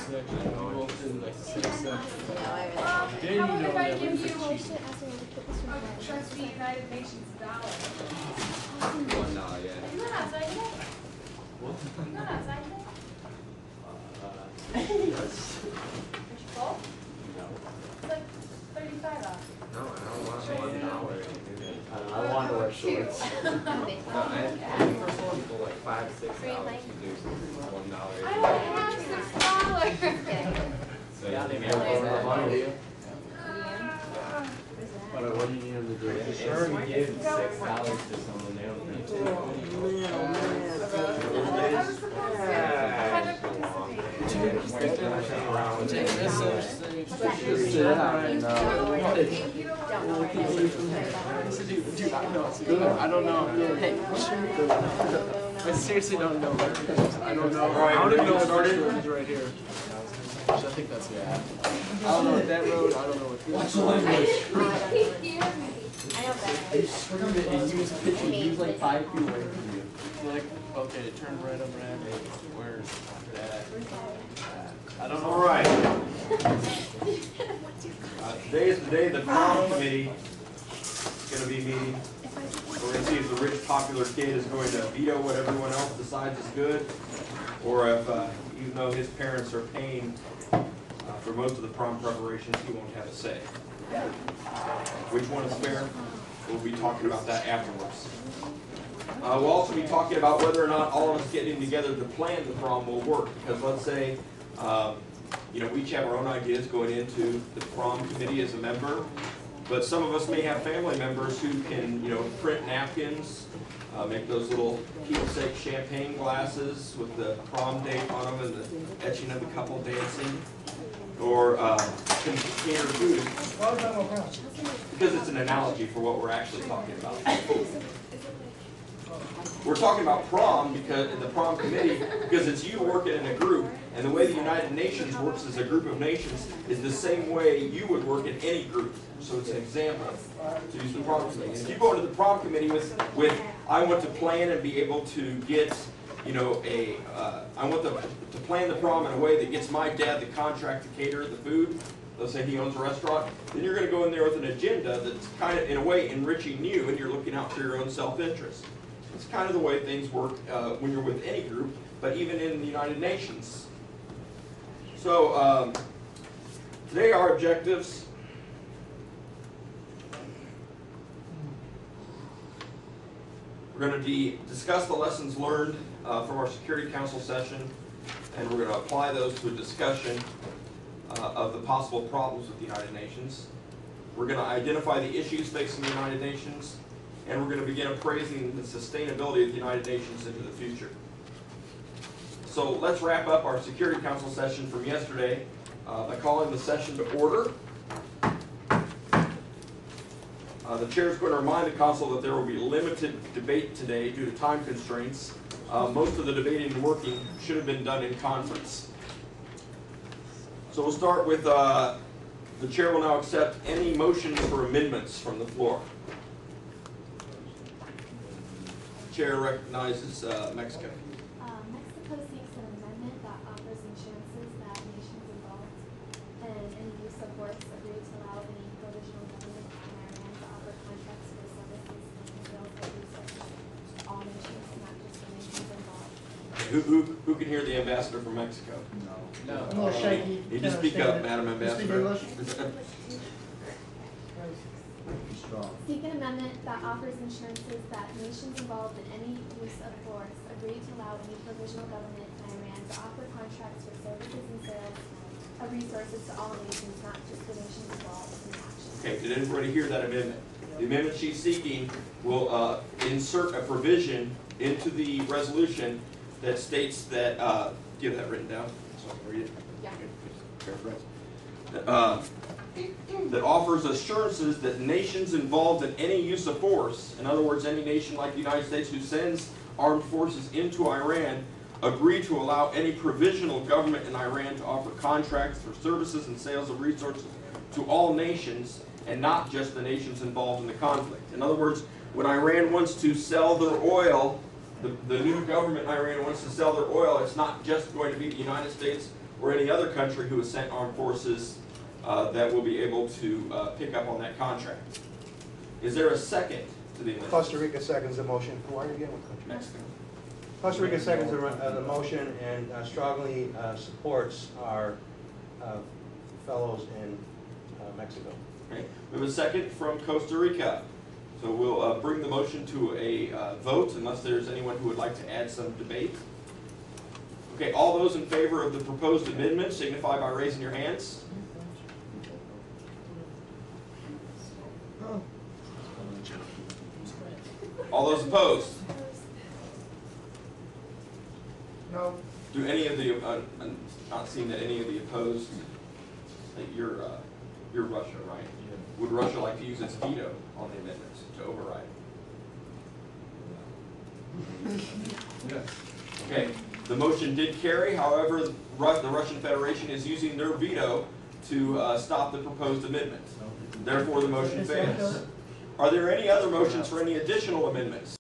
section. You go up to like 6 sections. Then you How know about if I that give it's you cheap. a trustee United Nations dollar? $1, yeah. You went outside today? What? You went outside today? Yes. Aren't you full? No. It's like 35 off. No, I don't want $1. I want to wear shorts. No, I think for some people like $5, $6 you do $1. I don't have $6. So Yeah, you they may make as well more have money. it. What do you need them to do? Sure, we give $6 to someone, they don't need to. I was supposed to. I had to participate. I don't know. Hey, I seriously don't know. I don't know. All right, I don't even know we what started? road is right here. I think that's yeah. I don't know what that road. I don't know what. Watch the language. You screwed it and use a picture. Use like 5 feet away from you. You're like, okay, turn right up around. Where's that? I don't know. All right. Today is the day the prom committee is going to be meeting. We're going to see if the rich, popular kid is going to veto what everyone else decides is good, or if, even though his parents are paying for most of the prom preparations, he won't have a say. Which one is fair? We'll be talking about that afterwards. We'll also be talking about whether or not all of us getting together to plan the prom will work. Because let's say, we each have our own ideas going into the prom committee as a member. But some of us may have family members who can, print napkins, make those little keepsake champagne glasses with the prom date on them and the etching of the couple dancing. Or can cater food. Because it's an analogy for what we're actually talking about. We're talking about prom because the prom committee because it's you working in a group, and the way the United Nations works as a group of nations is the same way you would work in any group. So it's an example to use the prom committee. And if you go into the prom committee with I want to plan and be able to get I want to plan the prom in a way that gets my dad the contract to cater the food. Let's say he owns a restaurant. Then you're going to go in there with an agenda that's kind of, in a way, enriching you, and you're looking out for your own self-interest. It's kind of the way things work when you're with any group, but even in the United Nations. So today our objectives. We're going to discuss the lessons learned from our Security Council session, and we're going to apply those to a discussion of the possible problems with the United Nations. We're going to identify the issues facing the United Nations, and we're going to begin appraising the sustainability of the United Nations into the future. So let's wrap up our Security Council session from yesterday by calling the session to order. The chair is going to remind the council that there will be limited debate today due to time constraints. Most of the debating and working should have been done in conference. So we'll start with the chair will now accept any motions for amendments from the floor. The chair recognizes Mexico. Mexico seeks an amendment that offers insurances that nations involved in any use of force agree to allow any provisional government in Iran to offer contracts for services and sales of resources to all nations, not just the nations involved. Who can hear the ambassador from Mexico? No. A little shaky. You just speak up, Madam Ambassador. Seek an amendment that offers insurances that nations involved in any use of force agree to allow any provisional government in Iran to offer contracts for services and sales of resources to all nations, not just the nations involved in the action. Okay, did everybody hear that amendment? The amendment she's seeking will insert a provision into the resolution that states that, do you have that written down so I can read it? Yeah. Paraphrase. That offers assurances that nations involved in any use of force, in other words, any nation like the United States who sends armed forces into Iran, agree to allow any provisional government in Iran to offer contracts for services and sales of resources to all nations and not just the nations involved in the conflict. In other words, when Iran wants to sell their oil, the new government in Iran wants to sell their oil, it's not just going to be the United States or any other country who has sent armed forces that will be able to pick up on that contract. Is there a second to the amendment? Costa Rica seconds the motion. Who are you again? What country? Mexico. Costa Rica seconds the motion and strongly supports our fellows in Mexico. Okay. We have a second from Costa Rica. So we'll bring the motion to a vote unless there's anyone who would like to add some debate. Okay, all those in favor of the proposed amendment signify by raising your hands. All those opposed? No. Do any of the, not seeing that any of the opposed, you're Russia, right? Would Russia like to use its veto on the amendment to override? Yes. Okay, the motion did carry. However, the Russian Federation is using their veto to stop the proposed amendment. Therefore, the motion fails. Are there any other motions for any additional amendments?